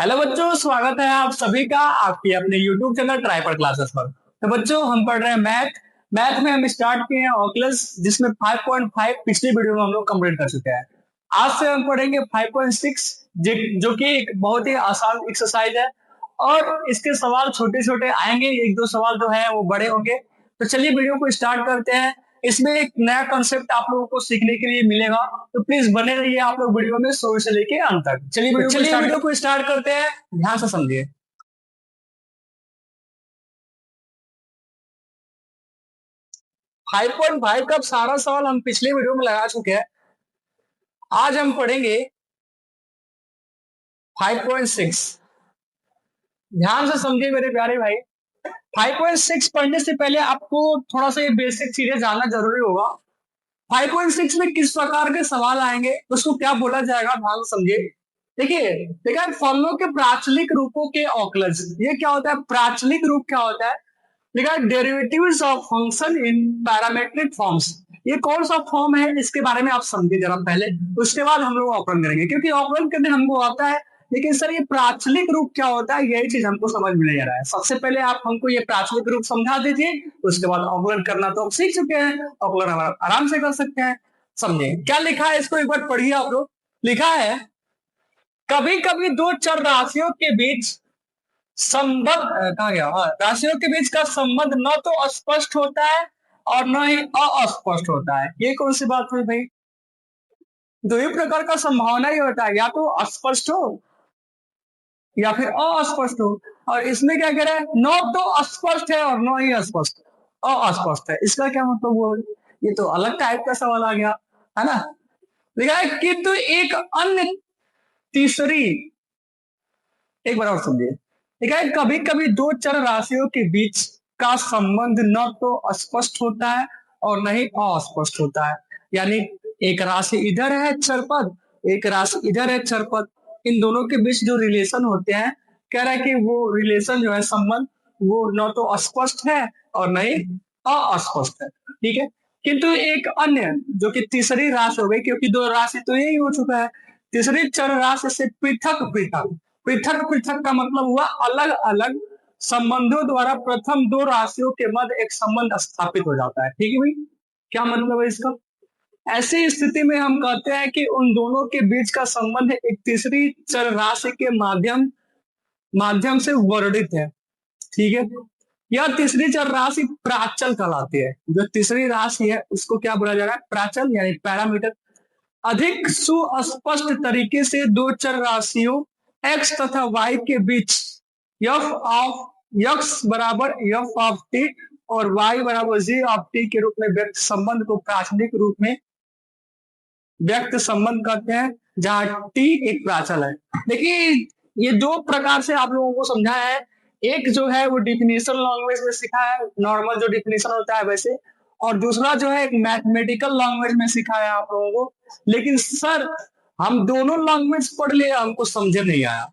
Hello बच्चों, स्वागत है आप सभी का आपके अपने YouTube चैनल ट्राई पर क्लासेस पर। तो बच्चों, हम पढ़ रहे हैं मैथ। मैथ में हम स्टार्ट किए हैं ऑक्लस, जिसमें 5.5 पिछली वीडियो में हम लोग कंप्लीट कर चुके हैं। आज से हम पढ़ेंगे 5.6, जो कि एक बहुत ही आसान एक्सरसाइज है। और इसके सवाल छोटे छोटे आएंगे, एक दो सवाल जो है वो बड़े होंगे। तो चलिए वीडियो को स्टार्ट करते हैं। इसमें एक नया कॉन्सेप्ट आप लोगों को सीखने के लिए मिलेगा, तो प्लीज बने रहिए आप लोग वीडियो में शुरू से लेके अंत तक। चलिए वीडियो को स्टार्ट करते हैं, ध्यान से समझिए। 5.5 का सारा सवाल हम पिछले वीडियो में लगा चुके हैं। आज हम पढ़ेंगे 5.6। ध्यान से समझिए मेरे प्यारे भाई। 5.6 पढ़ने से पहले आपको थोड़ा सा ये बेसिक चीजें जानना जरूरी होगा। 5.6 में किस प्रकार के सवाल आएंगे, उसको क्या बोला जाएगा, ध्यान से समझिए। देखिए देखिए, फलनों के प्राचलिक रूपों के औकलज, ये क्या होता है? प्राचलिक रूप क्या होता है? लिखा है derivatives of function in parametric forms. ये कौन सा फॉर्म है, इसके बारे में आप समझिए जरा पहले, उसके बाद हम लोग ऑपरेशन करेंगे, क्योंकि ऑपरेशन करने हमको आता है। लेकिन सर, ये प्राचलिक रूप क्या होता है, यही चीज हमको समझ में नहीं आ रहा है। सबसे पहले आप हमको ये प्राचलिक रूप समझा दीजिए, उसके बाद ऑपरेशन करना तो हम सीख चुके हैं, ऑपरेशन आराम से कर सकते हैं। समझे क्या लिखा है, इसको एक बार पढ़िए आप लोग। लिखा है कभी कभी दो चर राशियों के बीच संबंध, कहा गया, हाँ, राशियों के बीच का संबंध न तो स्पष्ट होता है और न ही अस्पष्ट होता है। ये कौन सी बात हुई भाई? दो ही प्रकार का संभावना ही होता है, या तो स्पष्ट हो या फिर अस्पष्ट हो। और इसमें क्या कह रहा है? न तो स्पष्ट है और न ही अस्पष्ट, अस्पष्ट है। इसका क्या मतलब हुआ? ये तो अलग टाइप का सवाल आ गया, है ना। लिखा है किंतु एक अन्य तीसरी, एक बार और समझिए। ठीक है, कभी कभी दो चर राशियों के बीच का संबंध न तो स्पष्ट होता है और न ही अस्पष्ट होता है। यानी एक राशि इधर है चरपद, एक राशि इधर है चरपद, इन दोनों के बीच जो रिलेशन होते हैं, कह रहा है कि वो रिलेशन जो है, संबंध, वो न तो स्पष्ट है और न ही अस्पष्ट है। ठीक है, किंतु एक अन्य जो कि तीसरी राशि हो गई, क्योंकि दो राशि तो यही हो चुका है, तीसरी चर राशि से पृथक पृथक, पृथक पृथक का मतलब हुआ अलग अलग संबंधों द्वारा प्रथम दो राशियों के मध्य एक संबंध स्थापित हो जाता है। ठीक है भाई, क्या मतलब है इसका? ऐसी स्थिति में हम कहते हैं कि उन दोनों के बीच का संबंध एक तीसरी चर राशि के माध्यम माध्यम से वर्णित है। ठीक है, यह तीसरी चर राशि प्राचल कहलाती है। जो तीसरी राशि है उसको क्या बोला जा रहा है? प्राचल, यानी पैरामीटर। अधिक सुस्पष्ट तरीके से दो चर राशियों x तथा y के बीच f ऑफ x बराबर f ऑफ t और y बराबर g ऑफ t के रूप में व्यक्त संबंध को प्राचलिक रूप में व्यक्त संबंध कहते हैं, जहां t एक प्राचल है। देखिए, ये दो प्रकार से आप लोगों को समझाया है। एक जो है वो डिफिनेशन लैंग्वेज में सिखा है, नॉर्मल जो डिफिनेशन होता है वैसे, और दूसरा जो है एक मैथमेटिकल लैंग्वेज में सिखाया है आप लोगों को। लेकिन सर, हम दोनों लैंग्वेज पढ़ लिए, हमको समझ नहीं आया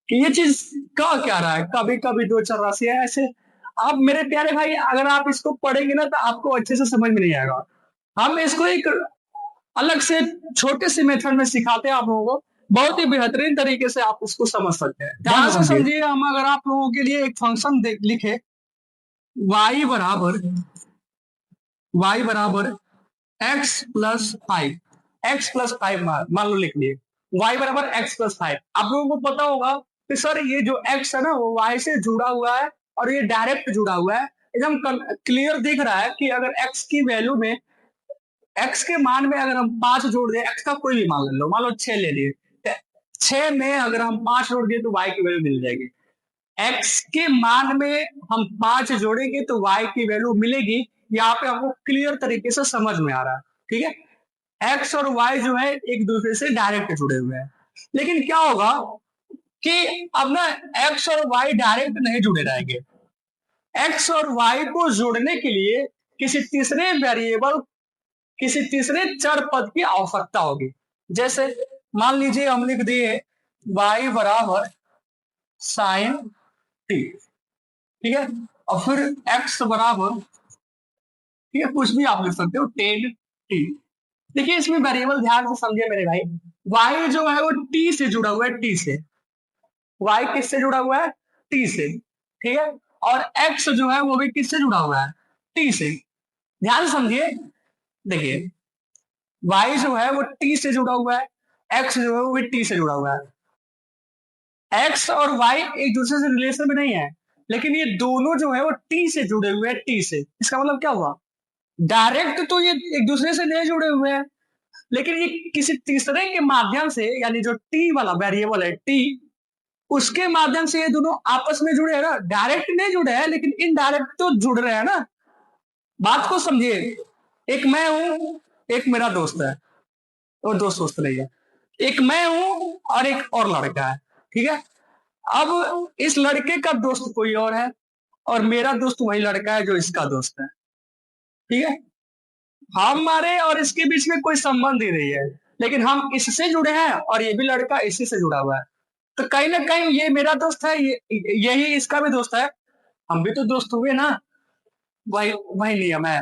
कि ये चीज कह क्या रहा है। कभी कभी दो चार राशि है ऐसे। आप मेरे प्यारे भाई, अगर आप इसको पढ़ेंगे ना तो आपको अच्छे से समझ में नहीं आएगा। हम इसको एक अलग से छोटे से मेथड में सिखाते हैं आप लोगों को, बहुत ही बेहतरीन तरीके से आप उसको समझ सकते हैं। ध्यान से समझिए। हम अगर आप लोगों के लिए एक फंक्शन लिखे, y बराबर x+5, x+5 मान लो लिख लिए, y बराबर x+5। आप लोगों को पता होगा कि सर ये जो x है ना, वो y से जुड़ा हुआ है और ये डायरेक्ट जुड़ा हुआ है। एकदम क्लियर दिख रहा है कि अगर x की वैल्यू में, x के मान में अगर हम 5 जोड़ दें, x का कोई भी मान ले लो, मान लो 6 ले लिए, 6 में अगर हम 5 जोड़ दिए तो y की वैल्यू मिल जाएगी। x के मान में हम 5 जोड़ेंगे तो y की वैल्यू मिलेगी। यहाँ पे हमको क्लियर तरीके से समझ में आ रहा है। ठीक है, x और y जो है एक दूसरे से डायरेक्ट जुड़े हुए हैं। लेकिन क्या होगा कि अब ना x और y डायरेक्ट नहीं जुड़े रहेंगे। x और y को जोड़ने के लिए किसी तीसरे वेरिएबल, किसी तीसरे चर पद की आवश्यकता होगी। जैसे मान लीजिए हम लिख दिए y बराबर साइन टी, ठीक है, और फिर x बराबर, ठीक है, कुछ भी आप लिख सकते हो, टेन टी। देखिए, इसमें वेरिएबल ध्यान से समझिए मेरे भाई, y जो है वो t से जुड़ा हुआ है, t से। वाई किससे जुड़ा हुआ है, टी से, ठीक है। और एक्स जो है वो भी किससे जुड़ा हुआ है, टी से। ध्यान से समझिए, देखिए वाई जो है वो टी से जुड़ा हुआ है, एक्स जो है वो भी टी से जुड़ा हुआ है। एक्स और वाई एक दूसरे से रिलेशन में नहीं है, लेकिन ये दोनों जो है वो टी से जुड़े हुए हैं, टी से। इसका मतलब क्या हुआ, डायरेक्ट तो ये एक दूसरे से नहीं जुड़े हुए हैं, लेकिन ये किसी तीसरे के माध्यम से, यानी जो टी वाला वेरिएबल है टी, उसके माध्यम से ये दोनों आपस में जुड़े हैं ना। डायरेक्ट नहीं जुड़े हैं, लेकिन इनडायरेक्ट तो जुड़ रहे हैं ना। बात को समझिए, एक मैं हूं, एक मेरा दोस्त है, और दोस्त नहीं है, एक मैं हूं और एक और लड़का है, ठीक है। अब इस लड़के का दोस्त कोई और है, और मेरा दोस्त वही लड़का है जो इसका दोस्त है, ठीक है। हमारे और इसके बीच में कोई संबंध ही नहीं है, लेकिन हम इससे जुड़े हैं और ये भी लड़का इसी से जुड़ा हुआ है। तो कहीं ना कहीं ये मेरा दोस्त है, यही इसका भी दोस्त है, हम भी तो दोस्त हुए ना। वही वही नियम है,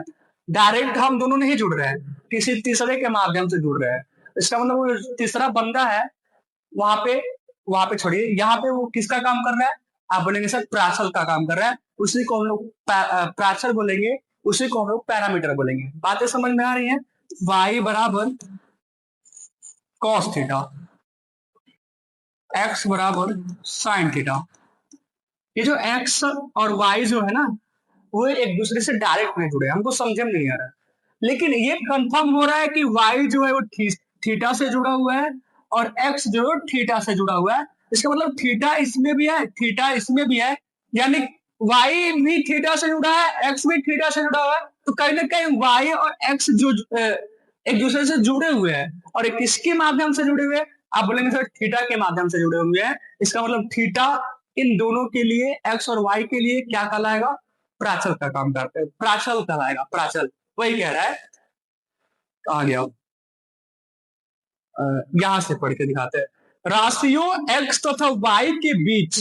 डायरेक्ट हम दोनों नहीं जुड़ रहे हैं, किसी तीसरे के माध्यम से जुड़ रहे हैं। इसका मतलब वो तीसरा बंदा है वहां पे, छोड़िए, यहाँ पे वो किसका काम कर रहा है, आप बोलेंगे सर प्राचल का काम कर रहा है, उसी को हम लोग प्राचल बोलेंगे, उसी को हम लोग पैरामीटर बोलेंगे। बातें समझ में आ रही हैं। y बराबर कॉस थीटा, x बराबर साइन थीटा। ये जो x और y जो है ना, वो एक दूसरे से डायरेक्ट नहीं जुड़े, हमको समझ में नहीं आ रहा है। लेकिन ये कंफर्म हो रहा है कि y जो है वो थीटा से जुड़ा हुआ है, और x जो है थीटा से जुड़ा हुआ है। इसका मतलब थीटा इसमें भी है, थीटा इसमें भी है, यानी y भी थीटा से जुड़ा है, x भी थीटा से जुड़ा हुआ है। तो कहीं ना कहीं y और x जो एक दूसरे से जुड़े हुए हैं, और एक किसके माध्यम से जुड़े हुए हैं, आप बोलेंगे सर थीटा के माध्यम से जुड़े हुए हैं। इसका मतलब थीटा इन दोनों के लिए, x और y के लिए क्या कहलाएगा, प्राचल का काम करते हैं, प्राचल कहलाएगा, प्राचल। वही कह रहा है, आ गया, यहां से पढ़ के दिखाते हैं। राशियों x तथा y के बीच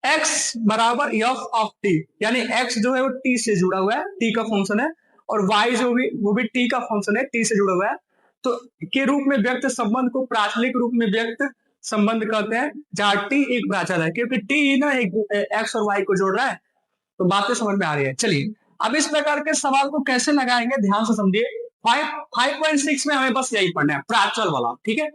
x बराबर एफ ऑफ टी, यानी x जो है वो t से जुड़ा हुआ है, t का फंक्शन है, और y जो भी वो भी t का फंक्शन है, t से जुड़ा हुआ है। तो के रूप में व्यक्त संबंध को प्राचलिक रूप में व्यक्त संबंध कहते हैं, जहां t एक प्राचल है, क्योंकि t ना एक x और y को जोड़ रहा है। तो बातें समझ में आ रही है। चलिए, अब इस प्रकार के सवाल को कैसे लगाएंगे, ध्यान से समझिए। 5.6 में हमें बस यही पढ़ना है, प्राचल वाला, ठीक है।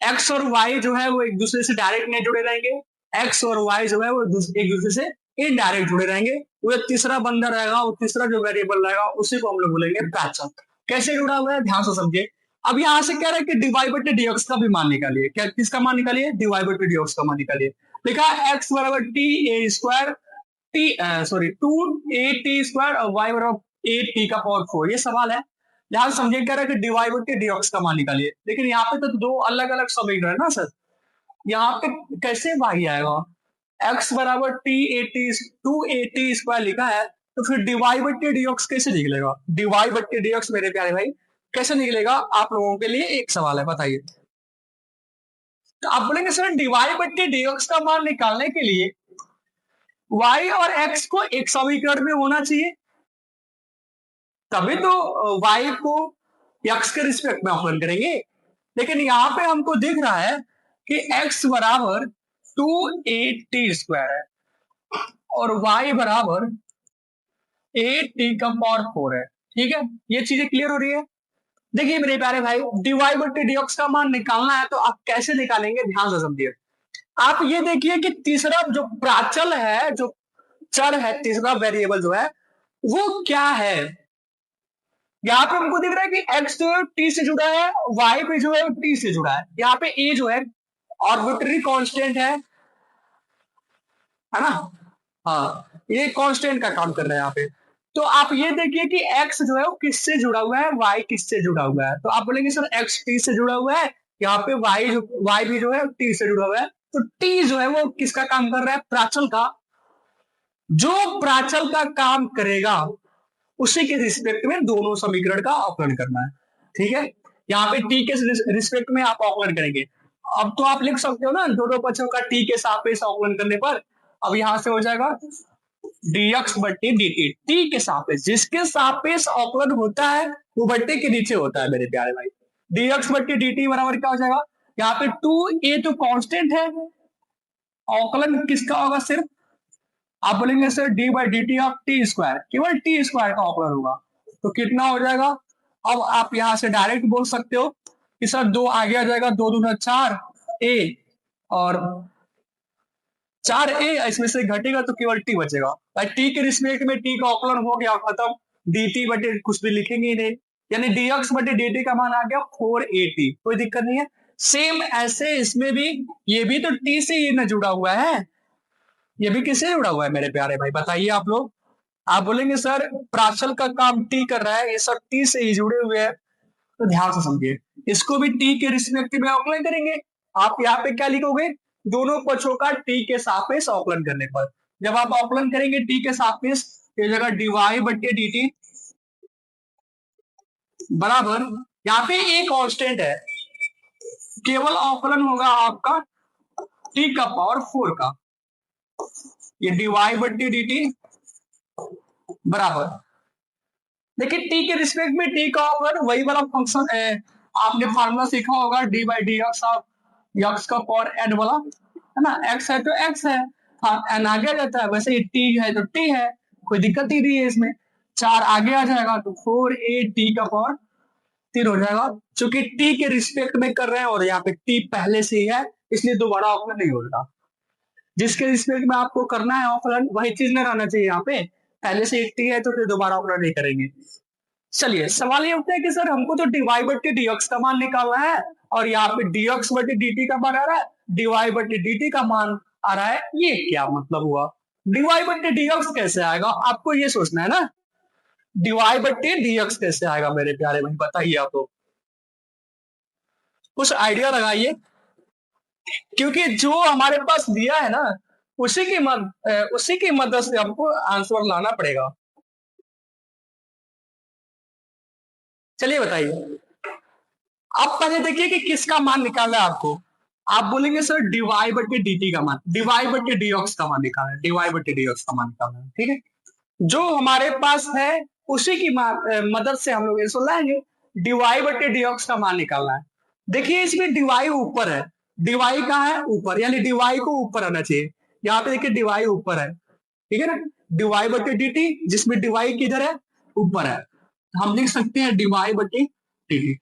एक्स और वाई जो है वो एक दूसरे से डायरेक्ट नहीं जुड़े रहेंगे, एक्स और वाई जो है वो एक दूसरे से इनडायरेक्ट जुड़े रहेंगे। वो तीसरा बंदा रहेगा, वो तीसरा जो वेरिएबल रहेगा, उसी को हम लोग बोलेंगे प्राचल। कैसे जुड़ा हुआ है, ध्यान से समझिए। अब यहाँ से कह रहा है कि डीवाई बटे डीएक्स का भी मान निकालिए। क्या, किसका मान निकालिए, डीवाई बटे डीएक्स का मान निकालिए। लिखा एक्स बराबर T A square T, sorry 2a t² और y बराबर 8t का पावर 4। ये सवाल है, ध्यान समझिए। कह रहा है कि डीवाई बटे डीएक्स का मान निकालिए, लेकिन यहाँ पे तो दो अलग अलग समीकरण है ना सर। यहाँ पे कैसे y आएगा, x बराबर टू ए टी स्क्वायर लिखा है, तो फिर डीवाई बटे डीएक्स कैसे निकलेगा, डीवाई बटे डीएक्स मेरे प्यारे भाई कैसे निकलेगा, आप लोगों के लिए एक सवाल है, बताइए। तो आप बोलेंगे सर डीवाई बटे डीएक्स का मान निकालने के लिए y और x को एक समीकरण में होना चाहिए, तभी तो y को x के रिस्पेक्ट में अवकलन करेंगे। लेकिन यहाँ पे हमको दिख रहा है कि x बराबर 2a t² है, और y बराबर 8t का पावर 4 है, ठीक है। ये चीजें क्लियर हो रही है। देखिए मेरे प्यारे भाई, डीवाई बटे डीएक्स का मान निकालना है, तो आप कैसे निकालेंगे, ध्यान से समझिए। आप ये देखिए कि तीसरा जो प्राचल है, जो चर है, तीसरा वेरिएबल जो है वो क्या है। यहाँ पे हमको दिख रहा है कि x जो है t से जुड़ा है, y पे जो है t से जुड़ा है। यहाँ पे a जो है आर्बिट्ररी कांस्टेंट है ना। हाँ, ये कांस्टेंट का काम कर रहा है यहाँ पे। तो आप ये देखिए कि x जो है वो किससे जुड़ा हुआ है, y किससे जुड़ा हुआ है। तो आप बोलेंगे सर x t से जुड़ा हुआ है, यहाँ पे y भी जो है t से जुड़ा हुआ है। तो t जो है वो किसका काम कर रहा है, प्राचल का। जो प्राचल का काम करेगा उसी के रिस्पेक्ट में दोनों समीकरण का अवकलन करना है, ठीक है। यहाँ पे टी के रिस्पेक्ट में आप अवकलन करेंगे। अब तो आप लिख सकते हो ना, दोनों पक्षों का टी के सापेक्ष अवकलन करने पर। अब यहां से हो जाएगा dx बट्टे dt, टी के सापेक्ष, जिसके सापेक्ष अवकलन होता है वो बट्टे के नीचे होता है मेरे प्यारे भाई। dx बट्टे dt बराबर क्या हो जाएगा, यहाँ पे 2a तो कांस्टेंट है, अवकलन किसका होगा? सिर्फ आप बोलेंगे sir D by D T of T square, केवल टी स्क्वायर का अवकलन होगा। तो कितना हो जाएगा? अब आप यहां से डायरेक्ट बोल सकते हो कि सर दो आगे आ जाएगा, दो दूना चार ए, और चार ए इसमें से घटेगा तो केवल टी बचेगा। भाई टी के रिस्पेक्ट में टी का अवकलन हो गया, खत्म। डी टी बटे कुछ भी लिखेंगे ही नहीं, यानी डीएक्स बटे डी टी का मान आ गया 480, कोई दिक्कत नहीं है। सेम ऐसे इसमें भी, ये भी तो टी से ही ना जुड़ा हुआ है, ये भी किससे जुड़ा हुआ है मेरे प्यारे भाई? बताइए आप लोग। आप बोलेंगे सर प्राचल का काम टी कर रहा है, ये सब टी से ही जुड़े हुए हैं, तो ध्यान से समझिए, इसको भी टी के रिस्पेक्ट में अवकलन करेंगे। आप यहाँ पे क्या लिखोगे? दोनों पक्षों का टी के सापेक्ष अवकलन करने पर, जब आप अवकलन करेंगे टी के सापेक्ष, ये जगह डीवाई बटे डी टी बराबर, यहाँ पे एक कांस्टेंट है, केवल अवकलन होगा आपका टी का पावर 4 का, ये डीवाई बटे डी टी बराबर। देखिए टी के रिस्पेक्ट में टी का अवकलन वही वाला फंक्शन है, आपने फार्मूला सीखा होगा, D by D x of x का पावर एन वाला, है ना? एक्स है तो एक्स है, हाँ एन आगे आ जाता है, वैसे ही टी है तो टी है, कोई दिक्कत ही नहीं है इसमें। चार आगे आ जाएगा तो 4a टी का पावर 3 हो जाएगा। चूंकि टी के रिस्पेक्ट में कर रहे हैं और यहाँ पे टी पहले से ही है, इसलिए दोबारा अवकलन नहीं होगा। जिसके रिस्पेक्ट में आपको करना है अवकलन, वही चीज न रहना चाहिए यहाँ पे, पहले से एक टी है तो फिर दोबारा अवकलन नहीं करेंगे। चलिए सवाल ये उठता है कि सर हमको तो डीवाई बटे डीएक्स का मान निकालना है, और यहाँ पे डीएक्स बटे डी का मान आ रहा है, डीवाई बटे डी का मान आ रहा है, ये क्या मतलब हुआ? डीवाई बटे डीएक्स कैसे आएगा, आपको ये सोचना है ना, डीवाई बटे डीएक्स कैसे आएगा मेरे प्यारे भाई? बताइए आप लोग, कुछ आइडिया लगाइए, क्योंकि जो हमारे पास दिया है ना, उसी की मदद से हमको आंसर लाना पड़ेगा। चलिए बताइए, आप पहले देखिए कि किसका मान निकालना है आपको। आप बोलेंगे सर डीवाई बटे डी का मान, डीवाई बटे डीएक्स का मान निकालना है, डीवाई बटे डीएक्स का मान निकालना है, ठीक है? जो हमारे पास है उसी की मदद से हम लोग इसको लाएंगे, डीवाई बटे डीएक्स का मान निकालना है। देखिए इसमें डीवाई ऊपर है, डीवाई कहाँ है? ऊपर, यानी डीवाई को ऊपर आना चाहिए। यहाँ पे देखिए डीवाई ऊपर है, ठीक है ना? डीवाई बटे डी जिसमें डीवाई किधर है? ऊपर है, हम लिख सकते हैं डीवाई बटे डी।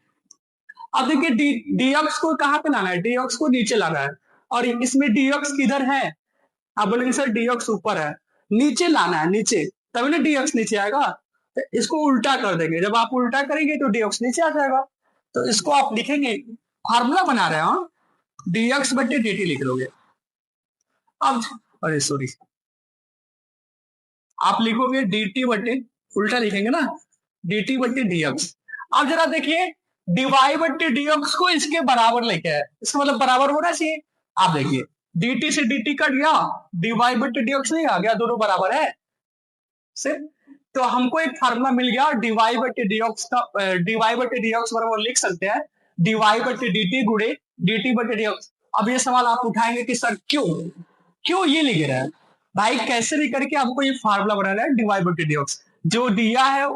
अब देखिए डीएक्स को कहाँ पे लाना है? डीएक्स को नीचे लाना है, और इसमें डीएक्स किधर है? आप बोलेंगे सर डीएक्स ऊपर है, नीचे लाना है, नीचे, तभी ना डीएक्स नीचे आएगा। तो इसको उल्टा कर देंगे, जब आप उल्टा करेंगे तो डीएक्स नीचे आ जाएगा। तो इसको आप लिखेंगे, फार्मूला बना रहे हो, डीएक्स बटे डी लिख लोगे। अब अरे सॉरी, आप लिखोगे डी बटे, उल्टा लिखेंगे ना, डी बटे डीएक्स। अब जरा देखिए डीवाई बटे डीएक्स को इसके बराबर लेके आए, इसका मतलब बराबर होना चाहिए। आप देखिए dt से dt कट गया, डीवाई बटे डीएक्स नहीं आ गया, दोनों बराबर है सिर्फ। तो हमको एक फार्मूला मिल गया डीवाई बटे डीएक्स का, डीवाई बटे डीएक्स बराबर लिख सकते हैं डीवाई बटे dt गुणे dt बटे डीएक्स। अब ये सवाल आप उठाएंगे कि सर क्यों क्यों ये लिख रहे हैं? भाई कैसे भी करके हमको ये फार्मूला बनाना है डीवाई बटे डीएक्स, जो दिया है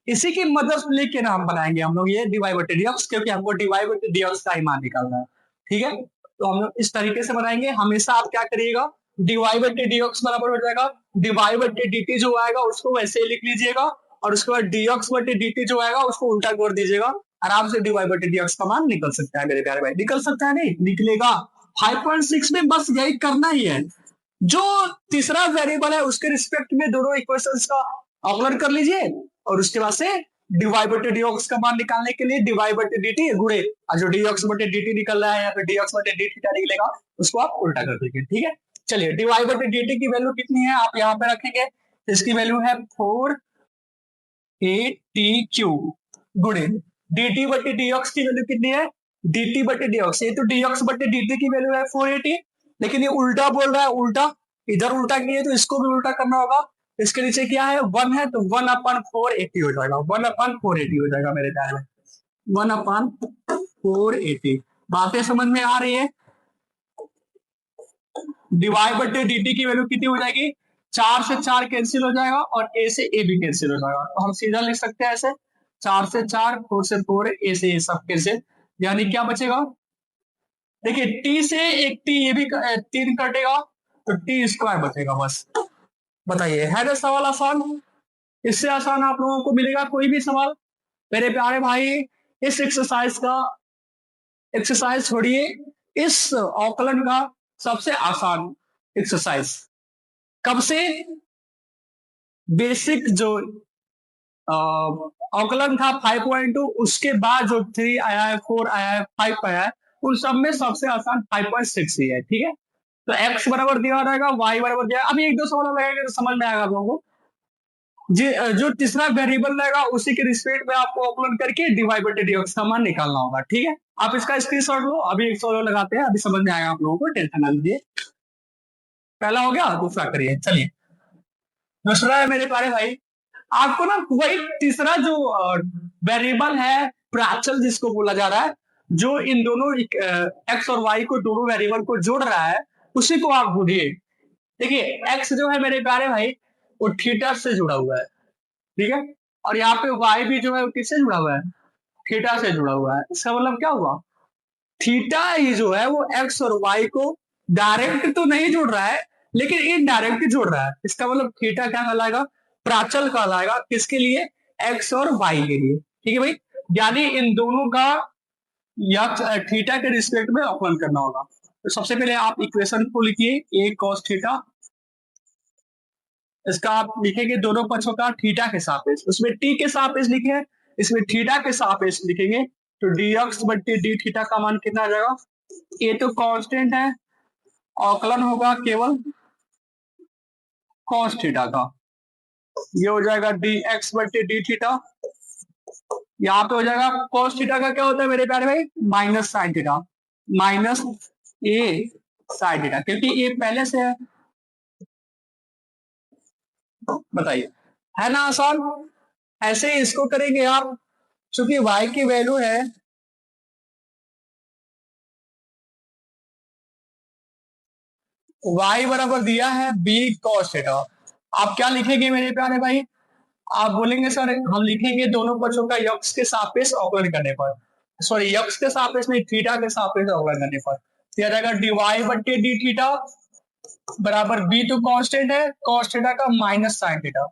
इसी की मदद लेके ना हम बनाएंगे हम लोग ये डीवाई बटे डीएक्स, क्योंकि हमको डीवाई बटे डीएक्स का ही मान निकालना है, ठीक है? तो हम लोग इस तरीके से बनाएंगे। हमेशा आप क्या करिएगा, डीवाई बटे डीएक्स बराबर हो जाएगा डीवाई बटे डी जो आएगा उसको वैसे ही लिख लीजिएगा, और उसके बाद डीएक्स बटे डी जो आएगा उसको उल्टा कर दीजिएगा, आराम से डीवाई बटे डीएक्स का मान निकल सकता है मेरे प्यारे भाई। निकल सकता है नहीं? निकलेगा। 5.6 में बस यही करना ही है, जो तीसरा वेरिएबल है उसके रिस्पेक्ट में दोनों इक्वेशंस का अवकलन कर लीजिए, और उसके बाद से डीवाई बटे डीएक्स का मान निकालने के लिए डीवाई बटे डी गुणे जो डीएक्स बटे डी निकल रहा है या फिर डीएक्स बटे डी थीटा निकलेगा उसको आप उल्टा कर दीजिए, ठीक है? चलिए डीवाई बटे डी की वैल्यू कितनी है आप यहाँ पे रखेंगे, इसकी वैल्यू है 4ATQ गुणे dt बटे dx की वैल्यू कितनी है? dt बटे dx, ये तो dx बटे dt की वैल्यू है 480, लेकिन ये उल्टा बोल रहा है, उल्टा इधर उल्टा किए तो इसको भी उल्टा करना होगा। इसके नीचे क्या है? 1 है तो 1/480 हो जाएगा, 1/480 हो जाएगा मेरे प्यारे में, 1/480। बातें समझ में आ रही है? डिवाई बटे dt की वैल्यू कितनी हो जाएगी? 4 से 4 कैंसिल हो जाएगा और a से a भी कैंसिल हो जाएगा, तो हम सीधा लिख सकते हैं ऐसे 4 से 4, 4 से 4, a से a सब कैंसिल, यानी क्या बचेगा? देखिए टी से एक टी ये भी 3 कटेगा तो टी स्क्वायर बचेगा बस। बताइए है ना सवाल आसान? इससे आसान आप लोगों को मिलेगा कोई भी सवाल? मेरे प्यारे भाई इस एक्सरसाइज छोड़िए, इस अवकलन का सबसे आसान एक्सरसाइज कब से बेसिक जो अवकलन था 5.2 उसके बाद जो 3 आया है 4 आया है 5 आया है उन सब में सबसे आसान 5.6 ही है। ठीक है तो x बराबर दिया रहेगा y बराबर दिया। अभी एक दो सवाल लगेगा तो समझ में आएगा आप लोगों को। जो तीसरा वेरिएबल रहेगा उसी के रिस्पेक्ट में आपको अवकलन करके डीवाई बटे डीएक्स का मान निकालना होगा। ठीक है आप इसका स्क्रीनशॉट लो, अभी एक सवाल लगाते हैं, अभी समझ में आएगा आप लोगों को, टेंशन ना लीजिए। पहला हो गया, दूसरा करिए। चलिए दूसरा है मेरे प्यारे भाई, आपको ना वही तीसरा जो वेरिएबल है प्राचल जिसको बोला जा रहा है, जो इन दोनों एक्स और वाई को दोनों वेरिएबल को जोड़ रहा है उसी को आप ढूंढिए। देखिए एक्स जो है मेरे प्यारे भाई वो थीटा से जुड़ा हुआ है। ठीक है और यहाँ पे वाई भी जो है वो किससे जुड़ा हुआ है? थीटा से जुड़ा हुआ है। इसका मतलब क्या हुआ? थीटा ही जो है वो एक्स और वाई को डायरेक्ट तो नहीं जोड़ रहा है लेकिन इनडायरेक्ट जोड़ रहा है। इसका मतलब थीटा क्या कहलाएगा? प्राचल कहलाएगा। किसके लिए? एक्स और वाई के लिए। ठीक है भाई, यानी इन दोनों का या थीटा के रिस्पेक्ट में अवकलन करना होगा। तो सबसे पहले आप इक्वेशन को लिखिए a cos थीटा, इसका आप लिखेंगे दोनों पक्षों का थीटा के सापेक्ष, उसमें t के सापेक्ष लिखे, इसमें थीटा के सापेक्ष लिखेंगे तो dx बट्टे डी थीटा का मान कितना आ जाएगा? ये तो कांस्टेंट है, अवकलन होगा केवल cos थीटा का, ये हो जाएगा dx बट्टे डी थीटा। यहाँ पे हो जाएगा cos थीटा का क्या होता है मेरे प्यारे भाई? माइनस साइन थीटा, माइनस ए साइन थीटा, क्योंकि ये पहले से है। बताइए है ना आसान? ऐसे ही इसको करेंगे आप, क्योंकि y की वैल्यू है y बराबर दिया है b cos थीटा। आप क्या लिखेंगे मेरे प्यारे भाई? आप बोलेंगे सर हम लिखेंगे दोनों पक्षों का यक्ष के सापेक्ष अवकलन करने पर, सॉरी यक्ष के सापेक्ष नहीं थीटा के सापेक्ष अवकलन करने पर दिया जाएगा dy बट्टे डी थीटा बराबर b तो कांस्टेंट है cos थीटा का minus sine theta,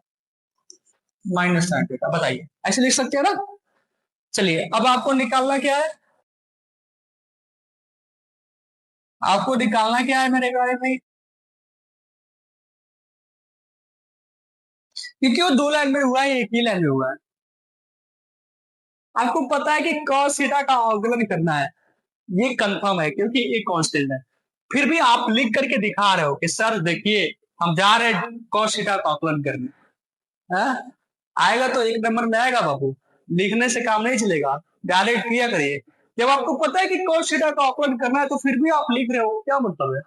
minus sine theta. बताइए ऐसे लिख सकते हैं ना? चलिए अब आपको निकालना क्या है? आपको निकालना क्या है मेरे प्यारे भाई? क्योंकि वो दो लाइन में हुआ है एक ही लाइन में हुआ है। आपको पता है कि cos थीटा का अवकलन करना है, ये कंफर्म है क्योंकि ये कांस्टेंट है। फिर भी आप लिख करके दिखा रहे हो कि सर देखिए हम जा रहे हैं cos थीटा का अवकलन करने। आएगा तो एक नंबर में आएगा बाबू, लिखने से काम नहीं चलेगा, डायरेक्ट किया करिए। जब आपको पता है कि cos थीटा का अवकलन करना है तो फिर भी आप लिख रहे हो, क्या मतलब है?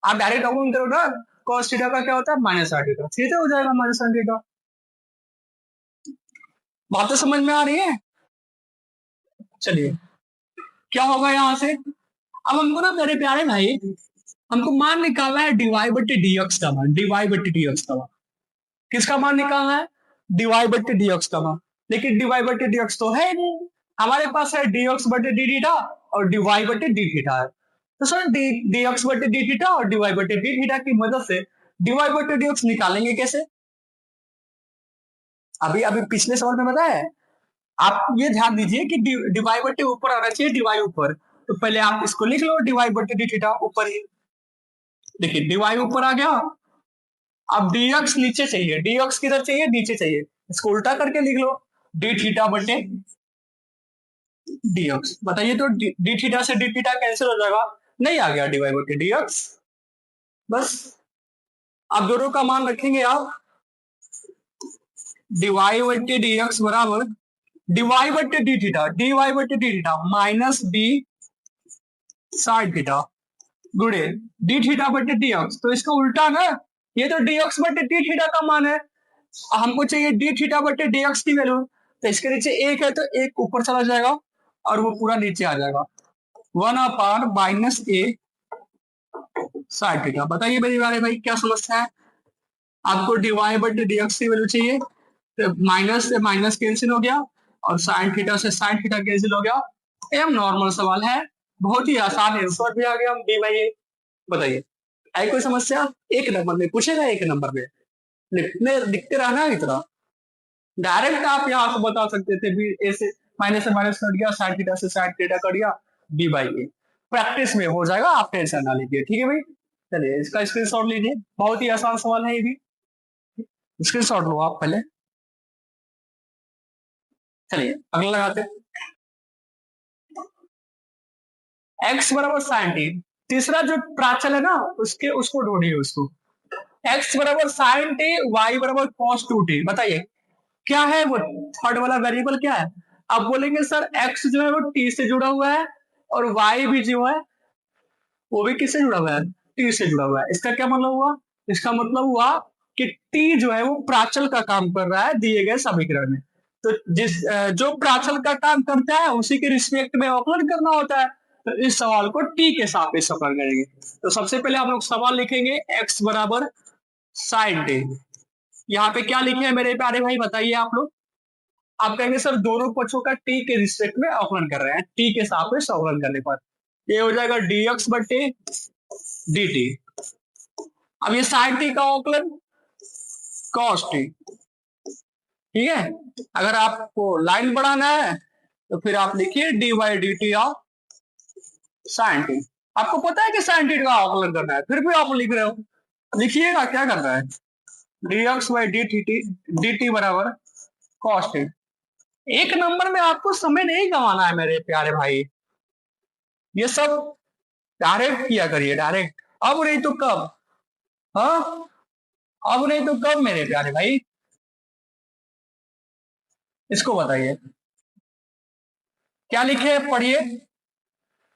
आप डायरेक्ट अवकलन करो ना, cos थीटा का क्या होता है? माइनस साइन थीटा, सीधे हो जाएगा माइनस साइन थीटा। बातें समझ में आ रही है? चलिए क्या होगा यहां से? अब हमको ना मेरे प्यारे भाई हमको मान निकालना है डीवाई बट्टे डीएक्स का मान, डीवाई बट्टे डीएक्स का मान। किसका मान निकालना है? डीवाई बट्टे डीएक्स का मान। लेकिन डीवाई बट्टे डीएक्स तो है नहीं, हमारे पास है डीएक्स बट्टे डी थीटा और डीवाई बट्टे डी थीटा है। तो सर डीएक्स बट्टे डी थीटा और डीवाई बट्टे डी थीटा की मदद से डीवाई बट्टे डीएक्स निकालेंगे कैसे? अभी अभी पिछले सवाल में बताया है। आप ये ध्यान दीजिए कि डिवाई बट्टे ऊपर आना चाहिए, डिवाई ऊपर, तो पहले आप इसको लिख लो डिवाई बट्टे डी थीटा ऊपर ही। देखिए डिवाई ऊपर आ गया, अब डीएक्स नीचे चाहिए, डीएक्स किधर चाहिए? नीचे चाहिए, इसको उल्टा करके लिख लो डी थीटा बट्टे डीएक्स। बताइए तो डी थीटा से डी थीटा कैंसिल हो जाएगा, नहीं आ गया डिवाई बट्टे डीएक्स। बस अब दोनों का मान रखेंगे आप, डिवाई बट्टे डीएक्स बराबर डिवाई बट्टे डी थीटा, डीवाई बट्टे d theta minus b sine theta गुणे डी थीटा बट्टे डीएक्स। तो इसका उल्टा ना, ये तो डीएक्स बट्टे डी थीटा का मान है, हमको चाहिए डी थीटा बट्टे डीएक्स की वैल्यू। तो इसके नीचे एक है तो एक ऊपर चला जाएगा और वो पूरा नीचे आ जाएगा, 1 माइनस ए साइन थीटा। बताइए मेरे बारे भाई क्या समस्या है? आपको डीवाई बट्टे डीएक्स की वैल्यू चाहिए, तो माइनस से माइनस कैंसिल हो गया और साइन थीटा से साइन थीटा कैंसिल हो गया। एकदम नॉर्मल सवाल है, बहुत ही आसान है, ऊपर भी आ गया हम डी बाई ए। बताइए, आई कोई समस्या? एक नंबर में पूछेगा, एक नंबर में लिखने लिखते रहना इतना। डायरेक्ट आप यहाँ से बता सकते थे भी, ए से माइनस कर दिया, साइन थीटा से साइन थीटा कर दिया, डी बाई ए। प्रैक्टिस में हो जाएगा, आप टेंशन ना लीजिए, ठीक है भाई। चलिए इसका स्क्रीनशॉट लीजिए, बहुत ही आसान सवाल है ये भी, स्क्रीनशॉट लो आप पहले। चलिए अगला लगाते हैं, एक्स बराबर साइन टी। तीसरा जो प्राचल है ना, उसके उसको ढूंढिए उसको। एक्स बराबर साइन टी, वाई बराबर कॉस टू टी। बताइए क्या है वो थर्ड वाला वेरिएबल, क्या है? अब बोलेंगे सर एक्स जो है वो टी से जुड़ा हुआ है, और वाई भी जो है वो भी किससे जुड़ा हुआ है? टी से जुड़ा हुआ है। इसका क्या मतलब हुआ? इसका मतलब हुआ कि टी जो है वो प्राचल का काम कर रहा है दिए गए समीकरण में। तो जो प्राचल का काम करता है उसी के रिस्पेक्ट में अवकलन करना होता है। तो इस सवाल को टी के सापेक्ष अवकलन करेंगे। तो सबसे पहले हम लोग सवाल लिखेंगे एक्स बराबर साइन टी। यहाँ पे क्या लिखे हैं मेरे प्यारे भाई, बताइए आप लोग। आप कहेंगे सर दोनों पक्षों का टी के रिस्पेक्ट में अवकलन कर रहे हैं, टी के सापेक्ष अवकलन करने पर ये हो जाएगा dx बटे dt। अब ये साइन टी का अवकलन cos टी, ठीक है। अगर आपको लाइन बढ़ाना है तो फिर आप लिखिए dy dt of sine T. आपको पता है कि साइन टी का अवकलन करना है, फिर भी आप लिख रहे हो। लिखिएगा क्या करना है, dx बाई dt बराबर cos टी। एक नंबर में आपको समय नहीं गंवाना है मेरे प्यारे भाई, ये सब डायरेक्ट किया करिए, डायरेक्ट। अब नहीं तो कब? हाँ, अब नहीं तो कब मेरे प्यारे भाई? इसको बताइए क्या लिखे, पढ़िए।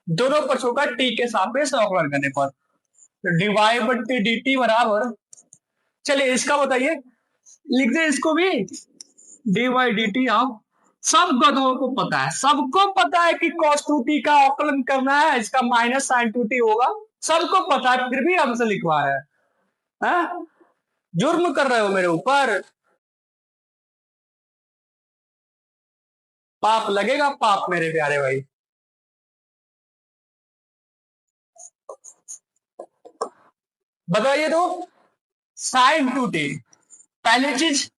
दोनों पक्षों का टी के सापेक्ष अवकलन करने पर तो डीवाई बट्टी डी टी बराबर, चलिए इसका बताइए, लिख दे इसको भी, डी वाई डी टी। आप सब गधों को पता है, सबको पता है कि cos 2t का अवकलन करना है, इसका माइनस साइन 2t होगा, सबको पता है, फिर भी हमसे लिखवा है, हाँ? जुर्म कर रहे हो मेरे ऊपर, पाप लगेगा पाप मेरे प्यारे भाई। बताइए तो, साइन 2t, पहली चीज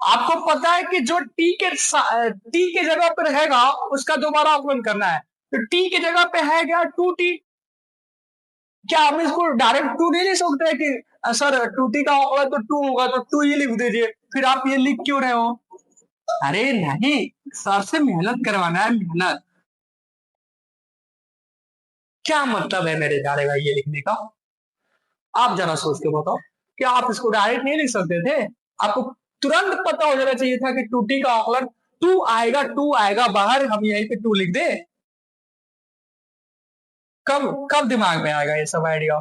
आपको पता है कि जो टी के जगह पर रहेगा उसका दोबारा अवकलन करना है, तो टी के जगह पे है क्या 2t। क्या हम इसको डायरेक्ट 2 नहीं लिख सकते कि सर 2t का अवकलन तो 2 होगा तो 2 ही लिख दीजिए, फिर आप ये लिख क्यों रहे हो? अरे नहीं, सर से मेहनत करवाना है, मेहनत। क्या मतलब है मेरे प्यारे भाई ये लिखने का? आप जरा सोच के बताओ, क्या आप इसको डायरेक्ट नहीं लिख सकते थे? आपको तुरंत पता हो जाना चाहिए था कि 2t का अवकलन 2 आएगा बाहर, हम यहीं पे 2 लिख दे। कब कब दिमाग में आएगा ये सब आइडिया?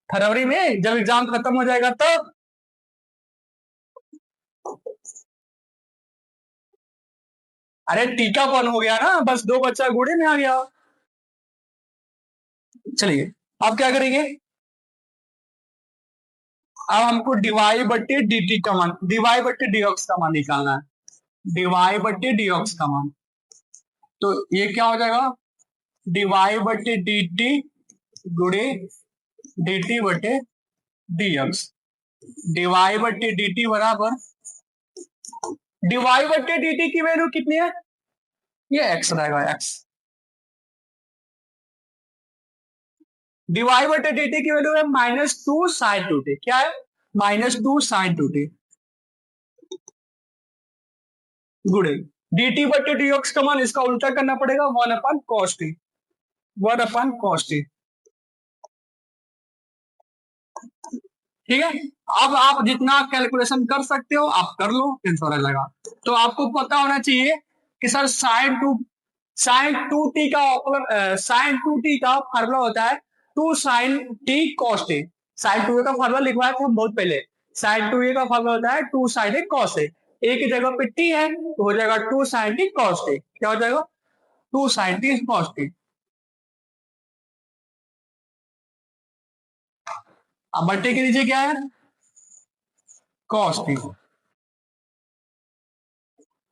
फरवरी में जब एग्जाम खत्म हो जाएगा तब? अरे टीका कौन हो गया ना, बस 2 बच्चा घोड़े में आ गया। चलिए अब क्या करेंगे, अब हमको डीवाई बट्टे डी का मान, डीवाई बट्टे डीऑक्स का मान निकालना है, डीवाई बट्टे डीऑक्स का मान। तो ये क्या हो जाएगा, डीवाई बट्टे डी टी गुड़े डी टी बटे डीएक्स। डीवाई बट्टे डी टी बराबर, डीवाई बट्टे डी टी की वैल्यू कितनी है? ये एक्स रहेगा, एक्स। डीवाई बटे डी टी की वैल्यू है -2 sin 2t। क्या है? -2 sin 2t गुड़े dt बटे dx का मान, इसका उल्टा करना पड़ेगा 1/cos t, 1/cos t। ठीक है, अब आप जितना कैलकुलेशन कर सकते हो आप कर लो, टेंशन लगा। तो आपको पता होना चाहिए कि सर साइन टू टी का साइन टू टी का फार्मूला होता है 2 sin t cos t। Sine 2a का फार्मूला लिखवाया था हम बहुत पहले, साइन 2a का फार्मूला होता है 2 sin a cos a। a की जगह पे t है तो हो जाएगा 2 sin t cos t। क्या हो जाएगा? 2 sin t cos t। अब बट्टे के नीचे क्या है? cos t।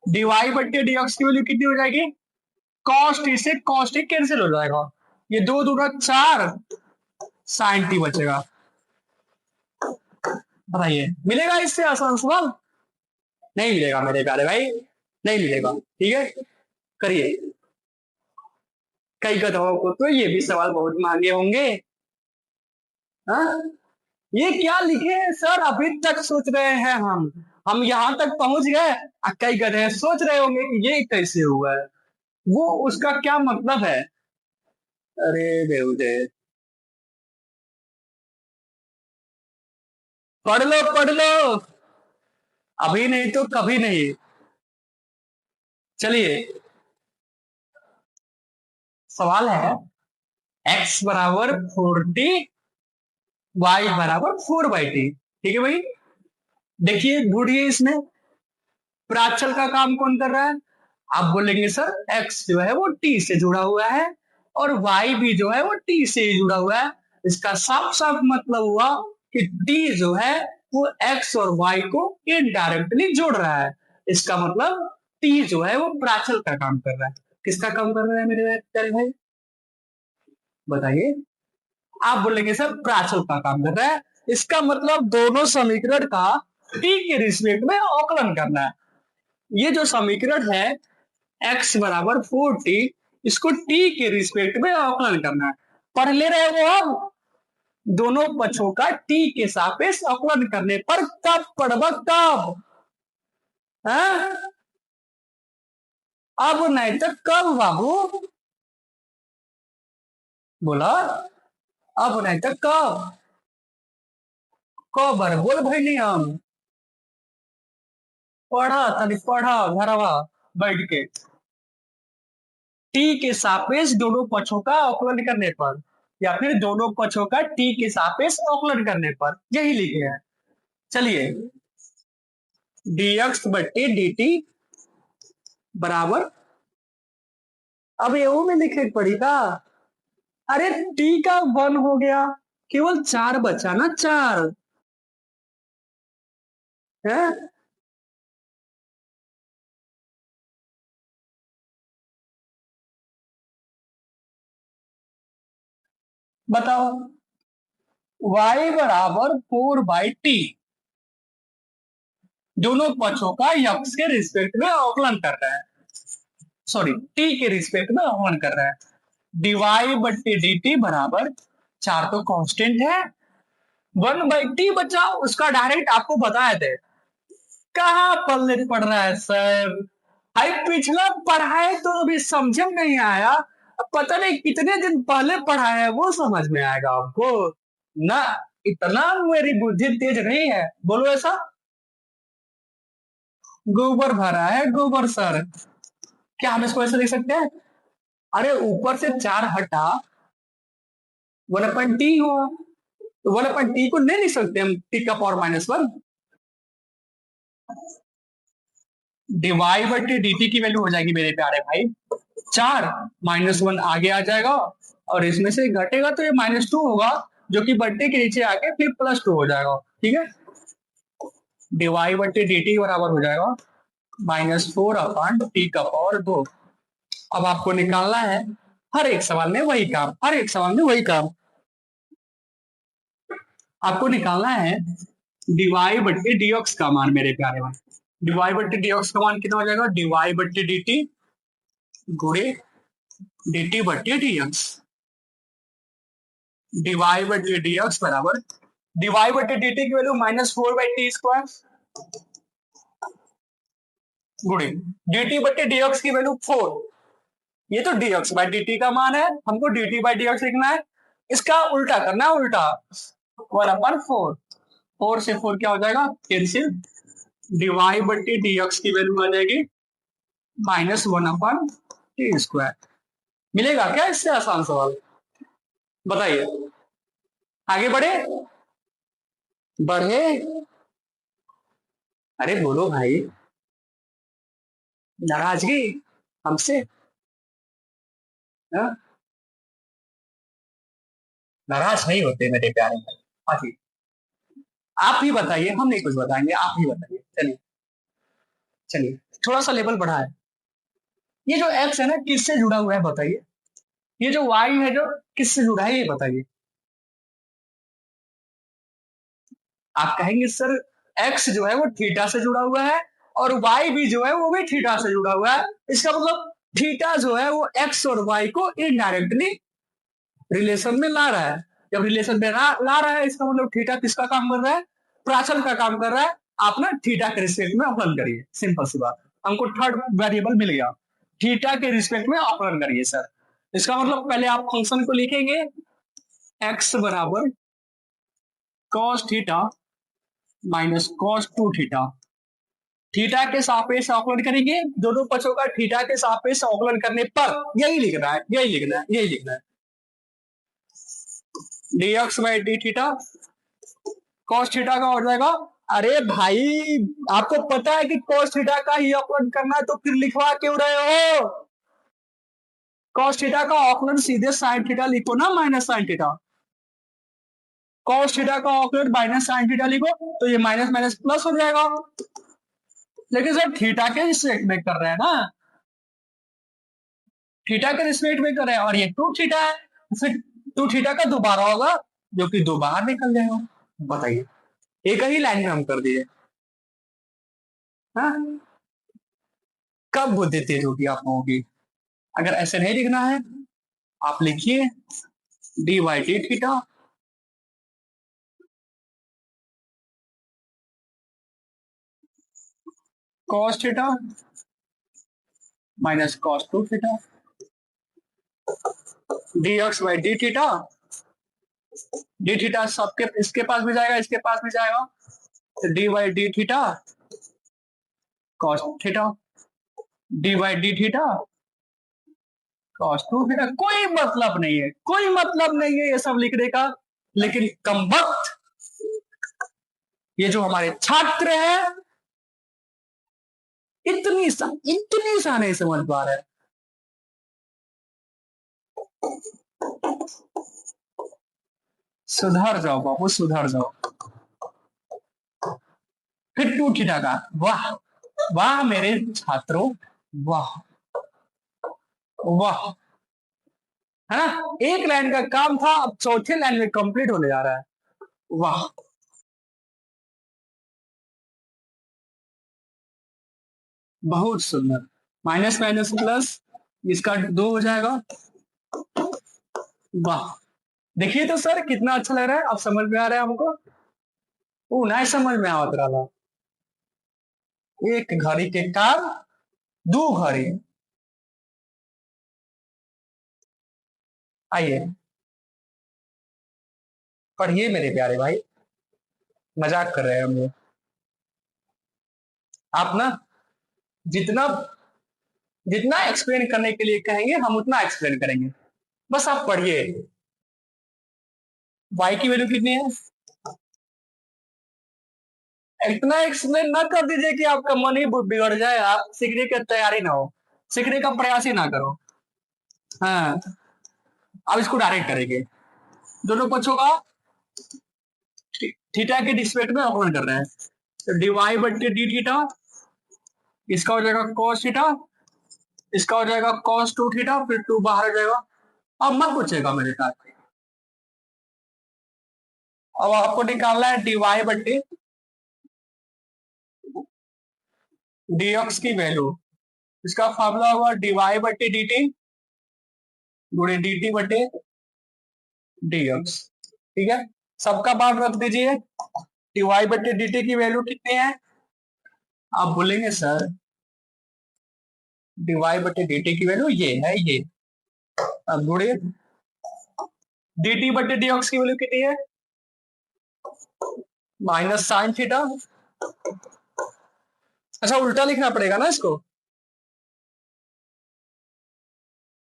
dy बट्टे dx की वैल्यू कितनी हो जाएगी? कॉस टी से कॉस टी कैंसिल हो जाएगा, ये 2 दूना 4 साइन टी बचेगा। बताइए मिलेगा इससे आसान सवाल? नहीं मिलेगा मेरे प्यारे भाई, नहीं मिलेगा। ठीक है, करिए। कई गधों को तो ये भी सवाल बहुत महंगे होंगे। हाँ, ये क्या लिखे हैं सर, अभी तक सोच रहे हैं हम यहां तक पहुंच गए, कई गधे सोच रहे होंगे कि ये कैसे हुआ है, वो उसका क्या मतलब है। अरे बेहुदे, पढ़ लो पढ़ लो, अभी नहीं तो कभी नहीं। चलिए, सवाल है x बराबर 40, y बराबर 4/t। ठीक है भाई, देखिए ढूंढिए इसमें प्राचल का काम कौन कर रहा है। आप बोलेंगे सर x जो है वो t से जुड़ा हुआ है और y भी जो है वो t से ही जुड़ा हुआ है। इसका साफ साफ मतलब हुआ कि t जो है वो x और y को इनडायरेक्टली जोड़ रहा है। इसका मतलब t जो है वो प्राचल का काम कर रहा है। किसका काम कर रहा है मेरे प्यारे भाई, बताइए। आप बोलेंगे सर प्राचल का काम कर रहा है, इसका मतलब दोनों समीकरण का t के रिस्पेक्ट में अवकलन करना है। ये जो समीकरण है x बराबर 4t, इसको t के रिस्पेक्ट में अवकलन करना है। पढ़ ले रहे हो हम, दोनों पक्षों का t के सापेक्ष अवकलन करने पर कब पढ़ब कब, है? अब नहीं तो कब बाबू, बोला अब नहीं तो कब, कब बोल भाई नहीं हम पढ़ा तनी पढ़ा घरवा बैठ के, टी के सापेक्ष दोनों पक्षों का अवकलन करने पर, या फिर दोनों पक्षों का टी के सापेक्ष अवकलन करने पर, यही लिखे हैं। चलिए, dx बट्टे dt बराबर, अब ये में लिखे पड़ेगा। अरे t का 1 हो गया, केवल 4 बचा ना, 4 है। बताओ, y बराबर 4/t, दोनों पक्षों का x के रिस्पेक्ट में अवकलन कर रहा है, सॉरी t के रिस्पेक्ट में अवकलन कर रहा है। dy बट्टे dt बराबर, 4 तो कांस्टेंट है, 1/t बचा, उसका डायरेक्ट आपको बताए थे। कहाँ पल्ले पड़ रहा है सर, भाई पिछला पढ़ा है तो अभी समझ में नहीं आया, अब पता नहीं कितने दिन पहले पढ़ा है वो समझ में आएगा आपको ना। इतना मेरी बुद्धि तेज नहीं है, बोलो ऐसा। गोबर भरा है गोबर सर, क्या हम इसको ऐसे लिख सकते हैं? अरे ऊपर से 4 हटा, 1/t हुआ, तो 1/t को नहीं लिख सकते हम t का पावर -1। डिवाई बटे dt की वैल्यू हो जाएगी मेरे प्यारे भाई 4, -1 आगे आ जाएगा और इसमें से घटेगा तो ये -2 होगा, जो कि बट्टे के नीचे आके फिर +2 हो जाएगा। ठीक है, डिवाई बटे dt बराबर हो जाएगा -4/t²। अब आपको निकालना है हर एक सवाल में वही काम, हर एक सवाल में वही काम आपको निकालना है। डिवाई बटे dx का मान मेरे प्यारे भाई, डिवाई बटे dx का मान कितना हो जाएगा, डिवाई बटे dt गुणे dt बटे dx, डिवाई बटे dx बराबर, डिवाई बटे dt की वैल्यू -4/t² गुणे dt बटे dx की वैल्यू 4, ये तो dx बाई dt का मान है, हमको dt बाई dx लिखना है, इसका उल्टा करना है, उल्टा 1/4, 4 से 4 क्या हो जाएगा कैंसिल, डिवाई बटे dx की वैल्यू आ जाएगी -1/t²। मिलेगा क्या इससे आसान सवाल, बताइए। आगे बढ़े, बढ़े, अरे बोलो भाई, नाराजगी हमसे, हाँ? नाराज नहीं होते मेरे प्यारे भाई। आगे आप ही बताइए, हम नहीं कुछ बताएंगे, आप ही बताइए। चलिए चलिए, थोड़ा सा लेवल बढ़ा है, ये जो एक्स है ना किससे जुड़ा हुआ है बताइए, ये जो वाई है जो किससे जुड़ा है ये बताइए। आप कहेंगे सर एक्स जो है वो थीटा से जुड़ा हुआ है और वाई भी जो है वो भी थीटा से जुड़ा हुआ है, इसका मतलब थीटा जो है वो एक्स और वाई को इनडायरेक्टली रिलेशन में ला रहा है। जब रिलेशन में ला रहा है इसका मतलब थीटा किसका काम कर रहा है, प्राचल का काम कर रहा है। आप ना थीटा के रिस्पेक्ट में अवकलन करिए, सिंपल सी बात, हमको थर्ड वेरिएबल मिल गया, थीटा के रिस्पेक्ट में अवकलन करिए सर। इसका मतलब पहले आप फंक्शन को लिखेंगे एक्स बराबर cos theta minus cos two theta, theta के सापेक्ष अवकलन करेंगे, दोनों पक्षों का थीटा के सापेक्ष अवकलन करने पर यही लिखना है, यही लिखना है, यही लिखना है, dx by d theta cos theta का हो जाएगा। अरे भाई आपको पता है कि कॉस थीटा का ही अवकलन करना है तो फिर लिखवा क्यों रहे हो, कॉस थीटा का अवकलन सीधे साइन थीटा लिखो ना minus sine theta, cos theta का अवकलन माइनस साइन थीटा लिखो तो ये माइनस माइनस प्लस हो जाएगा। लेकिन सर थीटा के रिस्पेक्ट में कर रहे हैं ना, थीटा के रिस्पेक्ट में कर रहे हैं और ये टू थीटा है, फिर टू थीटा का दोबारा होगा जो कि दो बाहर निकल जाएगा। बताइए एक ही लाइन में हम कर दिए, हाँ? कब बुद्धि तेज होगी आप लोगों की। अगर ऐसे नहीं लिखना है आप लिखिए d y d theta cos theta minus cos two theta d x by d theta सबके इसके पास भी जाएगा इसके पास भी जाएगा, तो d y d theta cos theta d y d theta cos two theta. कोई मतलब नहीं है, कोई मतलब नहीं है ये सब लिखने का, लेकिन कमबख्त ये जो हमारे छात्र हैं इतनी सा नहीं समझ पा रहे। सुधर जाओ बाबू सुधर जाओ। फिर टू थीटा का, वाह वाह मेरे छात्रों, वाह वाह, है ना, एक लाइन का काम था अब चौथे लाइन में कंप्लीट होने जा रहा है, वाह। बहुत सुंदर, माइनस माइनस प्लस इसका दो हो जाएगा, वाह। देखिए तो सर कितना अच्छा लग रहा है, अब समझ में आ रहा है हमको, वो नहीं समझ में आवत रहा, एक घड़ी के काम दो घड़ी। आइए पढ़िए मेरे प्यारे भाई, मजाक कर रहे हैं हम लोग, आप ना जितना जितना एक्सप्लेन करने के लिए कहेंगे हम उतना एक्सप्लेन करेंगे, बस आप पढ़िए। वाई की वैल्यू कितनी है, इतना एक्सप्लेन ना कर दीजिए कि आपका मन ही बिगड़ जाए, आप सीखने की तैयारी ना हो, सीखने का प्रयास ही ना करो। हाँ अब इसको डायरेक्ट करेंगे, दोनों पक्षों का थीटा के रिस्पेक्ट में अवकलन कर रहे हैं, तो डीवाई बट्टे डी थीटा, इसका हो जाएगा कॉस थीटा, इसका हो जाएगा कॉस टू थीटा, फिर टू बाहर हो जाएगा। अब मत पूछेगा मेरे साथ, अब आपको निकालना है डीवाई बट्टे डीएक्स की वैल्यू, इसका फॉर्मूला होगा डीवाई बट्टे डी टी गुणे डी टी बटे डीएक्स, ठीक है। सबका मान रख दीजिए, डीवाई बटे डी की वैल्यू कितनी है, आप बोलेंगे सर डीवाई बटे डी की वैल्यू ये है ये, अब गुणे डी बटे डीएक्स की वैल्यू कितनी है माइनस साइन थीटा, अच्छा उल्टा लिखना पड़ेगा ना इसको,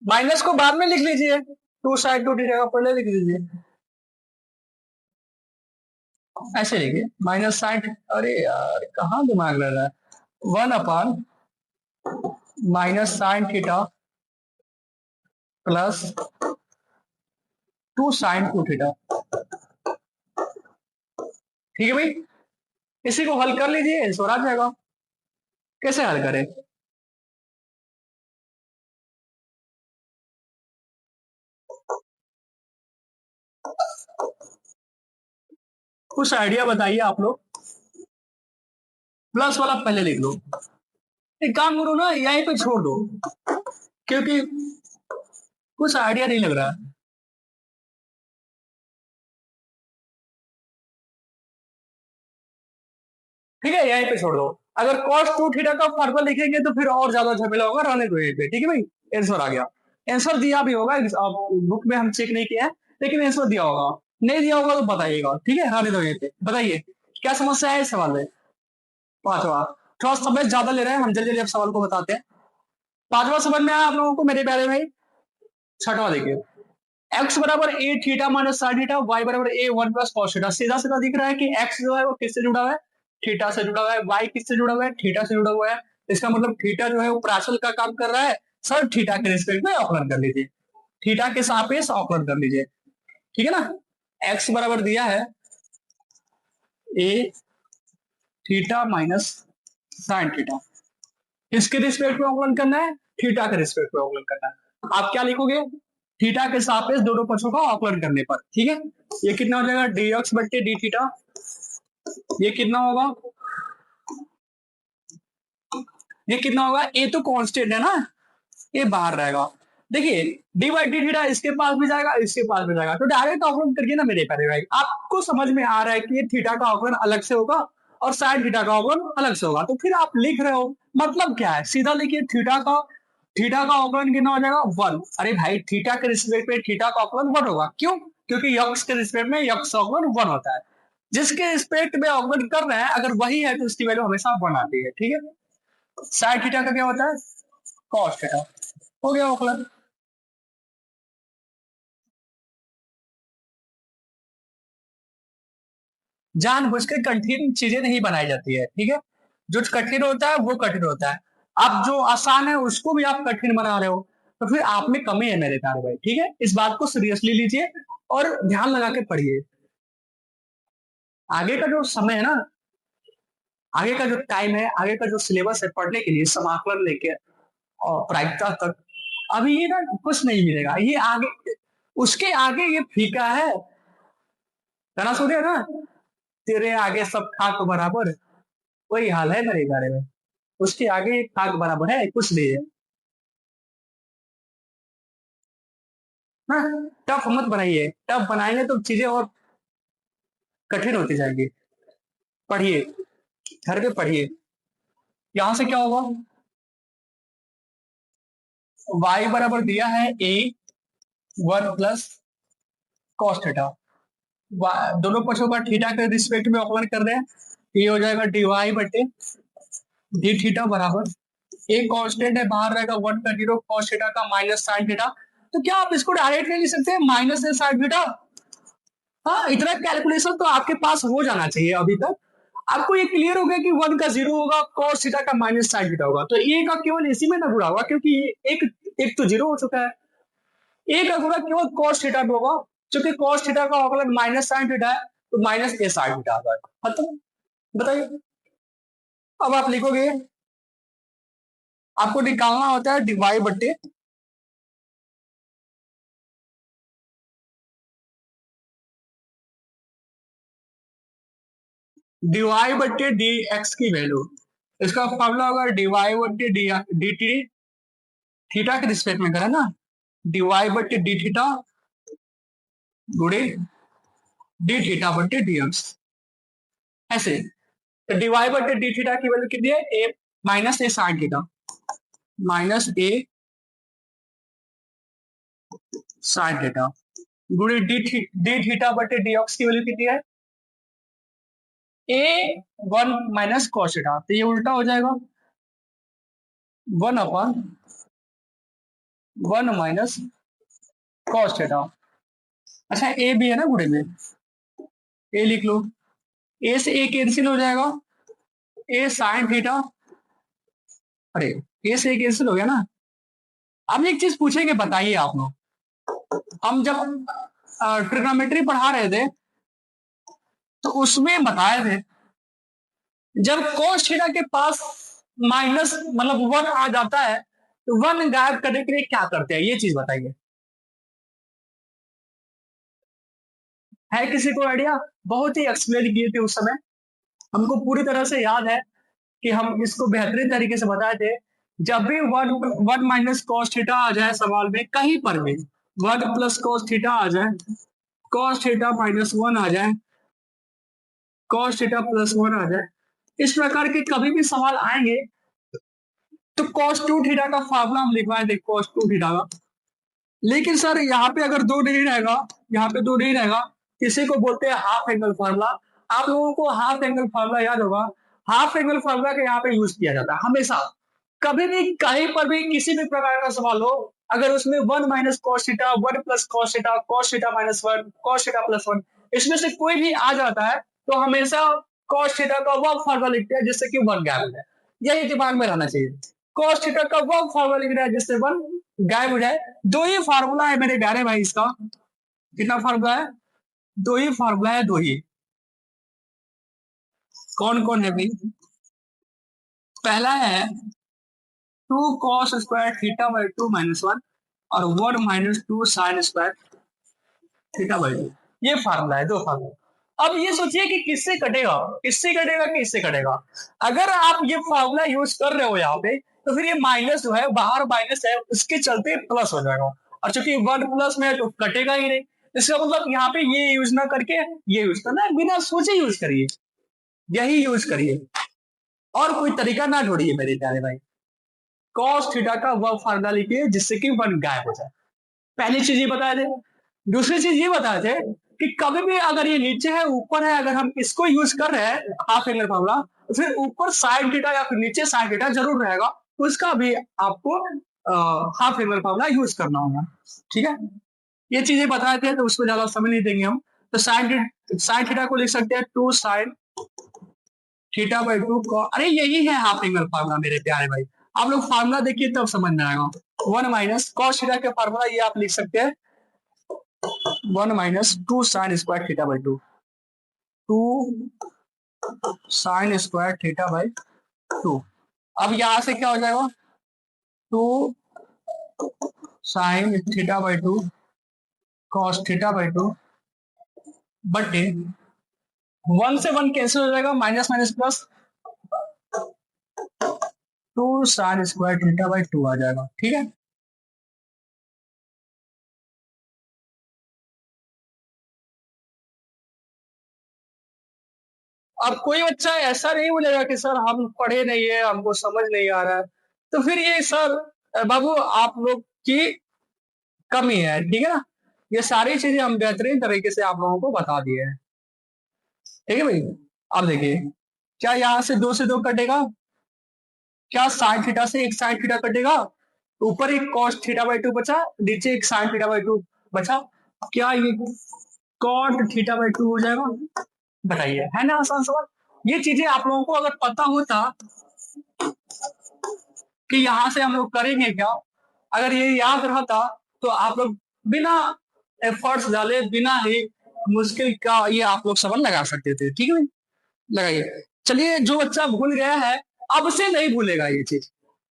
माइनस को बाद में लिख लीजिए, टू साइन टू थीटा का पहले लिख लीजिए, ऐसे लिखिए माइनस साइन, अरे यार कहाँ दिमाग लग रहा है, one upon minus sine theta plus two sign to theta, ठीक है भाई। इसी को हल कर लीजिए आंसर आ जाएगा, कैसे हल करें, कुछ आइडिया बताइए आप लोग। प्लस वाला पहले लिख लो। एक काम करो ना, यहीं पे छोड़ दो, क्योंकि कुछ आइडिया नहीं लग रहा है। ठीक है, यहीं पे छोड़ दो। अगर cos 2 थीटा का फार्मूला लिखेंगे तो फिर और ज्यादा झमेला होगा, रहने दो यहीं पे। ठीक है भाई, आंसर आ गया। आंसर दिया भी होगा, बुक में हम चेक नहीं किया है, लेकिन आंसर दिया होगा। नहीं दिया होगा तो बताइएगा। ठीक है, रहने दो यहीं पे। बताइए क्या समस्या है इस सवाल में। पांचवा। थोड़ा समय ज्यादा ले रहे हैं, हम जल्दी जल्दी अब सवाल को बताते हैं। पांचवा समझ में आया आप लोगों को मेरे प्यारे भाई। छठवा देखिए, एक्स बराबर a theta minus sine theta, y बराबर a one plus cos theta. सीधा सीधा दिख रहा है कि एक्स जो है वो किससे जुड़ा हुआ है, थीटा से जुड़ा हुआ है। वाई किससे जुड़ा हुआ है, थीटा से जुड़ा हुआ है। इसका मतलब थीटा जो है वो प्राचल का काम कर रहा है। सर थीटा के रिस्पेक्ट में अवकलन कर लीजिए, थीटा के सापेक्ष अवकलन कर लीजिए। ठीक है ना। एक्स बराबर दिया है ए थीटा माइनस साइन थीटा, किसके रिस्पेक्ट में अवकलन करना है, थीटा के रिस्पेक्ट में अवकलन करना है। आप क्या लिखोगे, थीटा के सापेक्ष दोनों पक्षों का अवकलन करने पर। ठीक है, ये कितना हो जाएगा, डी एक्स बट्टे डी थीटा। ये कितना होगा, ये कितना होगा, ए तो कांस्टेंट है ना, ये बाहर रहेगा। देखिए डी बाई डी थीटा इसके पास भी जाएगा, इसके पास भी जाएगा, तो डायरेक्ट अवकलन करिए ना मेरे प्यारे भाई। आपको समझ में आ रहा है कि ये थीटा का अवकलन अलग से होगा और साइन थीटा का अवकलन अलग से होगा, तो फिर आप लिख रहे हो मतलब क्या है, सीधा लिखिए थीटा का अवकलन कितना हो जाएगा, वन। अरे भाई थीटा के रिस्पेक्ट में थीटा का अवकलन वन होगा, क्यों, क्योंकि यक्स के रिस्पेक्ट में यक्स का अवकलन वन होता है। जिसके रिस्पेक्ट में अवकलन कर रहे हैं अगर वही है तो उसकी वैल्यू हमेशा वन आती है। ठीक है, साइन थीटा का क्या होता है, कॉस थीटा। हो गया अवकलन। जानबूझ के कठिन चीजें नहीं बनाई जाती है। ठीक है, जो कठिन होता है वो कठिन होता है। आप जो आसान है उसको भी आप कठिन बना रहे हो, तो फिर आप में कमी है मेरे प्यारे भाई। ठीक है, इस बात को सीरियसली लीजिए और ध्यान लगा के पढ़िए। आगे का जो समय है ना, आगे का जो टाइम है, आगे का जो सिलेबस है पढ़ने के लिए, समाकलन लेके और प्रायिकता तक, अभी ये ना कुछ नहीं मिलेगा, ये आगे, उसके आगे ये फीका है। गाना सुन रहे हो ना, तेरे आगे सब खाक बराबर, वही हाल है मेरे बारे में। उसके आगे खाक बराबर है, कुछ नहीं है। हाँ, टफ मत बनाइए, टफ बनाएंगे तो चीजें और कठिन होती जाएंगी। पढ़िए, घर पे पढ़िए। यहां से क्या होगा, y बराबर दिया है ए वन प्लस कॉस थीटा। दोनों पक्षों का थीटा के रिस्पेक्ट में अवकलन कर रहे हैं, ये हो जाएगा डी वाई बटे डी थीटा बराबर, एक कांस्टेंट है बाहर रहेगा, वन का जीरो, कॉस थीटा का माइनस साइन थीटा। तो क्या आप इसको डायरेक्ट नहीं लिख सकते हैं, माइनस है साइन थीटा। हाँ, इतना कैलकुलेशन तो आपके पास हो जाना चाहिए अभी तक। आपको ये क्लियर हो गया कि वन का जीरो होगा, कॉस थीटा का माइनस साइन थीटा होगा, तो ए का केवल इसी में ना जुड़ा होगा, क्योंकि एक एक तो जीरो हो चुका है। ए का गुणा केवल कॉस थीटा में होगा, क्योंकि कॉस थीटा का अवकलन माइनस साइन थीटा है, तो माइनस ए साइन थीटा आ जाएगा। खत्म। बताइए, अब आप लिखोगे, आपको निकालना होता है डिवाई बट्टे डीवाई बट्टे डी एक्स की वैल्यू। इसका फॉर्मूला होगा डीवाई बट्टे डी टी, थीटा के रिस्पेक्ट में करें ना, डीवाई बट्टे डी थीटा गुणे डी थीटा बट्टे डी एक्स। ऐसे, तो डीवाई बट्टे डी थीटा की वैल्यू कितनी है, ए माइनस ए साइन थीटा, माइनस ए साइन थीटा गुणे डी थीटा बट्टे डी एक्स की वैल्यू कितनी है, ए वन माइनस कॉस थीटा। तो ये उल्टा हो जाएगा, one upon one minus cos theta. अच्छा ए भी है ना गुणे में, ए लिख लो, ए से ए कैंसिल हो जाएगा, ए साइन थीटा, अरे ए से ए कैंसिल हो गया ना। अब एक चीज पूछेंगे, बताइए आप लोग, हम जब ट्रिग्नोमेट्री पढ़ा रहे थे तो उसमें बताए थे, जब cos थीटा के पास माइनस मतलब वन आ जाता है तो वन गायब करने के लिए क्या करते हैं, ये चीज बताइए। है किसी को आइडिया? बहुत ही एक्सप्लेन किए थे उस समय, हमको पूरी तरह से याद है कि हम इसको बेहतरीन तरीके से बताए थे। जब भी one one minus cos theta आ जाए सवाल में कहीं पर भी, वन प्लस कॉस थीटा आ जाए, कॉस थीटा माइनस वन आ जाए, कॉस थीटा प्लस वन आ जाए, इस प्रकार के कभी भी सवाल आएंगे तो कॉस टू थीटा का फार्मूला हम लिखवाए थे, कॉस टू थीटा का। लेकिन सर यहाँ पे अगर दो नहीं रहेगा, यहाँ पे दो नहीं रहेगा, इसी को बोलते हैं हाफ एंगल फार्मूला। आप लोगों को हाफ एंगल फार्मूला याद होगा, हाफ एंगल फार्मूला का यहाँ पे यूज किया जाता है हमेशा। कभी भी कहीं पर भी किसी भी प्रकार का सवाल हो, अगर उसमें one minus cos theta, one plus cos theta, cos theta minus one, cos theta plus one, इसमें से कोई भी आ जाता है तो हमेशा कॉस थीटा का वो फार्मूला लिखते हैं जिससे कि वन गायब हो जाए। यही दिमाग में रहना चाहिए, कॉस थीटा का वो फार्मूला लिख रहा है जिससे वन गायब हो जाए। दो ही फार्मूला है मेरे प्यारे भाई इसका। कितना फार्मूला है? दो ही फार्मूला है, दो ही। कौन कौन है भाई? पहला है two cos square theta by two minus one, और one minus two sine square theta by two. ये फार्मूला है, दो फार्मूला। अब ये सोचिए कि किससे कटेगा, किससे कटेगा, किससे कटेगा। अगर आप ये फार्मूला यूज कर रहे हो यहाँ पे, तो फिर ये माइनस जो है, बाहर माइनस है, उसके चलते प्लस हो जाएगा, और चूंकि वन प्लस में है तो कटेगा ही नहीं। इसका मतलब यहाँ पे ये यूज ना करके ये यूज करना है, बिना सोचे यूज करिए, यही यूज करिए, और कोई तरीका ना ढूंढिए मेरे प्यारे भाई। कॉस थीटा का वह फार्मूला लिखिए जिससे कि वन गायब हो जाए। पहली चीज ये बताए थे। दूसरी चीज ये बताए थे कि कभी भी अगर ये नीचे है ऊपर है, अगर हम इसको यूज कर रहे हैं हाफ एंगल फार्मूला, तो फिर ऊपर साइन थीटा या फिर नीचे साइन थीटा जरूर रहेगा, तो उसका भी आपको हाफ एंगल फार्मूला यूज करना होगा। ठीक है, ये चीजें बताए थे तो उसको ज्यादा समय नहीं देंगे हम। तो साइन थीटा को लिख सकते हैं two sine theta by two. अरे यही है हाफ एंगल फार्मूला मेरे प्यारे भाई। आप लोग फार्मूला देखिए तब समझ में आएगा। वन माइनस कॉस थीटा के फार्मूला ये आप लिख सकते हैं, one minus two sine square theta by two, two sine square theta by two. अब यहां से क्या हो जाएगा, two sine theta by two cos theta by two बटे वन से वन कैंसिल हो जाएगा, minus minus plus, two sine square theta by two आ जाएगा। ठीक है, अब कोई बच्चा ऐसा नहीं बोलेगा कि सर हम पढ़े नहीं है, हमको समझ नहीं आ रहा है, तो फिर ये सर बाबू आप लोग की कमी है। ठीक है ना, ये सारी चीजें हम बेहतरीन तरीके से आप लोगों को बता दिए हैं। ठीक है भाई, अब देखिए, क्या यहाँ से दो कटेगा, क्या साइन थीटा से एक साइन थीटा कटेगा, ऊपर एक कॉस थीटा बाई टू बचा, नीचे एक साइन थीटा बाई टू बचा, क्या ये कॉट थीटा बाई टू हो जाएगा? बताइए, है ना आसान सवाल। ये चीजें आप लोगों को अगर पता होता कि यहाँ से हम लोग करेंगे क्या, अगर ये याद रहता तो आप लोग बिना एफर्ट्स डाले, बिना ही मुश्किल का ये आप लोग सवाल लगा सकते थे। ठीक है, लगाइए। चलिए, जो बच्चा भूल गया है अब से नहीं भूलेगा ये चीज,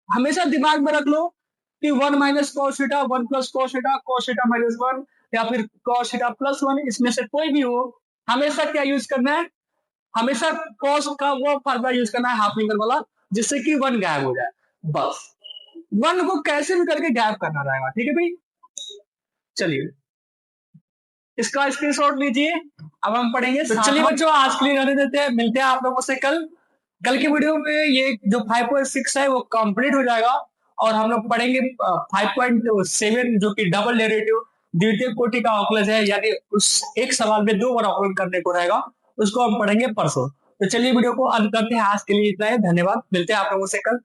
हमेशा दिमाग में रख लो कि one minus cos theta, one plus cos theta, cos theta minus one, या फिर कॉस थीटा प्लस वन, इसमें से कोई भी हो, हमेशा क्या यूज करना है, हमेशा कॉस का वो फार्मूला यूज करना है हाफ एंगल वाला, जिससे कि वन गायब हो जाए। बस वन को कैसे भी करके गायब करना रहेगा। ठीक है भाई, चलिए इसका स्क्रीनशॉट लीजिए, अब हम पढ़ेंगे। तो चलिए बच्चों, आज के लिए रहने देते हैं, मिलते हैं आप लोगों से कल। कल की वीडियो में ये जो 5.6 है वो कंप्लीट हो जाएगा, और हम लोग पढ़ेंगे 5.7 जो कि डबल डेरिवेटिव द्वितीय कोटि का अवकलज है, यानी उस एक सवाल में दो बार अवकलन करने को रहेगा, उसको हम पढ़ेंगे परसों। तो चलिए वीडियो को अंत करते हैं, आज के लिए इतना ही, धन्यवाद, मिलते हैं आप लोगों से कल।